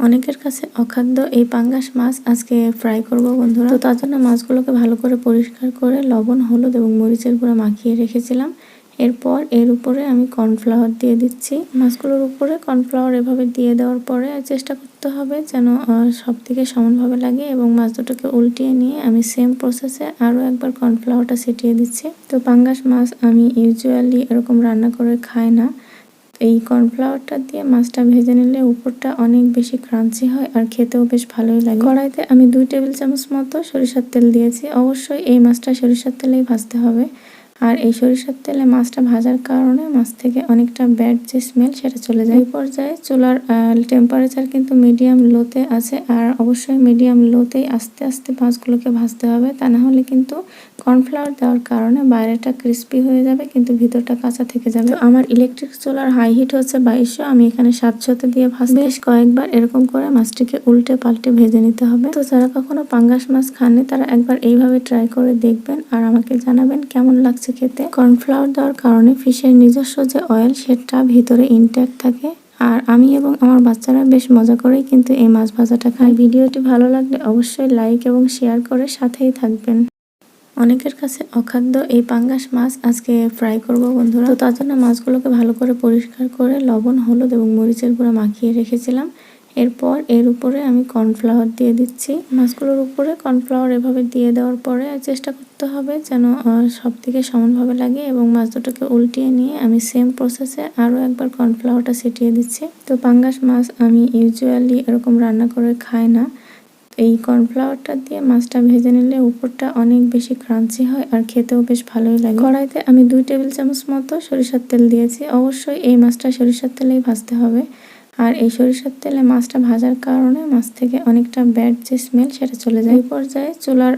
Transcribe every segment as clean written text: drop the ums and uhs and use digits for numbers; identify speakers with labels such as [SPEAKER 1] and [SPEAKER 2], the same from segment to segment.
[SPEAKER 1] অনেকের কাছে অখাদ্য এই পাঙ্গাস মাছ আজকে ফ্রাই করব বন্ধুরা। তো তার জন্য মাছগুলোকে ভালো করে পরিষ্কার করে লবণ, হলুদ এবং মরিচের গুঁড়া মাখিয়ে রেখেছিলাম। এরপর এর উপরে আমি কর্নফ্লাওয়ার দিয়ে দিচ্ছি। মাছগুলোর উপরে কর্নফ্লাওয়ার এভাবে দিয়ে দেওয়ার পরে চেষ্টা করতে হবে যেন সব দিকে সমানভাবে লাগে, এবং মাছ দুটোকে উল্টিয়ে নিয়ে আমি সেম প্রসেসে আরও একবার কর্নফ্লাওয়ারটা ছিটিয়ে দিচ্ছি। তো পাঙ্গাস মাছ আমি ইউজুয়ালি এরকম রান্না করে খাই না। এই কর্নফ্লাওয়ারটা দিয়ে মাছটা ভেজে নিলে উপরটা অনেক বেশি ক্রাঞ্চি হয় আর খেতেও বেশ ভালোই লাগে। কড়াইতে আমি 2 টেবিল চামচ মতো সরিষার তেল দিয়েছি। অবশ্যই এই মাছটা সরিষার তেলেই ভাজতে হবে। আর এই সরিষার তেলে মাছটা ভাজার কারণে মাছ থেকে অনেকটা ব্যাড যে স্মেল সেটা চলে যায়। এই পর্যায়ে চুলার টেম্পারেচার কিন্তু মিডিয়াম লোতে আছে, আর অবশ্যই মিডিয়াম লোতেই আস্তে আস্তে মাছগুলোকে ভাজতে হবে, তা না হলে কিন্তু কর্নফ্লাওয়ার দেওয়ার কারণে বাইরেটা ক্রিস্পি হয়ে যাবে কিন্তু ভিতরটা কাঁচা থেকে যাবে। তো আমার ইলেকট্রিক চুলার হাই হিট হচ্ছে 2200, আমি এখানে 700-তে দিয়ে ভাজছি। বেশ কয়েকবার এরকম করে মাছটিকে উল্টে পাল্টে ভেজে নিতে হবে। তো যারা কখনো পাঙ্গাস মাছ খাননি তারা একবার এইভাবে ট্রাই করে দেখবেন আর আমাকে জানাবেন কেমন লাগছে খেতে। কর্নফ্লাওয়ার দেওয়ার কারণে ফিশের নিজস্ব যে অয়েল সেটা ভিতরে ইনট্যাক্ট থাকে, আর আমি এবং আমার বাচ্চারা বেশ মজা করেই কিন্তু এই মাছ ভাজাটা খাই। ভিডিওটি ভালো লাগলে অবশ্যই লাইক এবং শেয়ার করে সাথেই থাকবেন। অনেকের কাছে অখাদ্য এই পাঙ্গাস মাছ আজকে ফ্রাই করব বন্ধুরা। তো তার জন্য মাছগুলোকে ভালো করে পরিষ্কার করে লবণ, হলুদ এবং মরিচের গুঁড়া মাখিয়ে রেখেছিলাম। এরপর এর উপরে আমি কর্নফ্লাওয়ার দিয়ে দিচ্ছি। মাছগুলোর উপরে কর্নফ্লাওয়ার এভাবে দিয়ে দেওয়ার পরে চেষ্টা করতে হবে যেন সব দিকে সমানভাবে লাগে, এবং মাছ দুটোকে উল্টিয়ে নিয়ে আমি সেম প্রসেসে আরও একবার কর্নফ্লাওয়ারটা ছিটিয়ে দিচ্ছি। তো পাঙ্গাস মাছ আমি ইউজুয়ালি এরকম রান্না করে খাই না। এই কর্নফ্লাওয়ারটা দিয়ে মাছটা ভেজে নিলে উপরটা অনেক বেশি ক্রাঞ্চি হয় আর খেতেও বেশ ভালোই লাগে। কড়াইতে আমি 2 টেবিল চামচ মতো সরিষার তেল দিয়েছি। অবশ্যই এই মাছটা সরিষার তেলেই ভাজতে হবে। আর এই সরিষার তেলে মাছটা ভাজার কারণে মাছ থেকে অনেকটা ব্যাড যে স্মেল সেটা চলে যায়। এই পর্যায়ে চুলার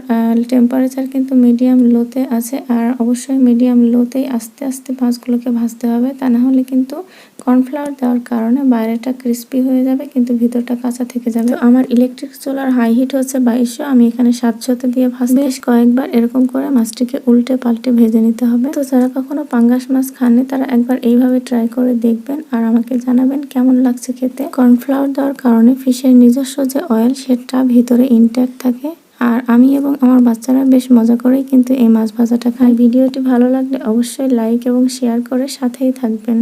[SPEAKER 1] টেম্পারেচার কিন্তু মিডিয়াম লোতে আছে, আর অবশ্যই মিডিয়াম লোতেই আস্তে আস্তে মাছগুলোকে ভাজতে হবে, তা না হলে কিন্তু কর্নফ্লাওয়ার দেওয়ার কারণে বাইরেটা ক্রিস্পি হয়ে যাবে কিন্তু ভিতরটা কাঁচা থেকে যাবে। তো আমার ইলেকট্রিক চুলার হাই হিট হচ্ছে 2200, আমি এখানে 700-তে দিয়ে ভাজছি। বেশ কয়েকবার এরকম করে মাছটিকে উল্টে পাল্টে ভেজে নিতে হবে। তো যারা কখনো পাঙ্গাস মাছ খাননি তারা একবার এইভাবে ট্রাই করে দেখবেন আর আমাকে জানাবেন কেমন লাগছে খেতে। কর্নফ্লাওয়ার দেওয়ার কারণে ফিশের নিজস্ব যে অয়েল সেটা ভিতরে ইনট্যাক্ট থাকে, আর আমি এবং আমার বাচ্চারা বেশ মজা করেই কিন্তু এই মাছ ভাজাটা খাই। ভিডিওটি ভালো লাগলে অবশ্যই লাইক এবং শেয়ার করে সাথেই থাকবেন।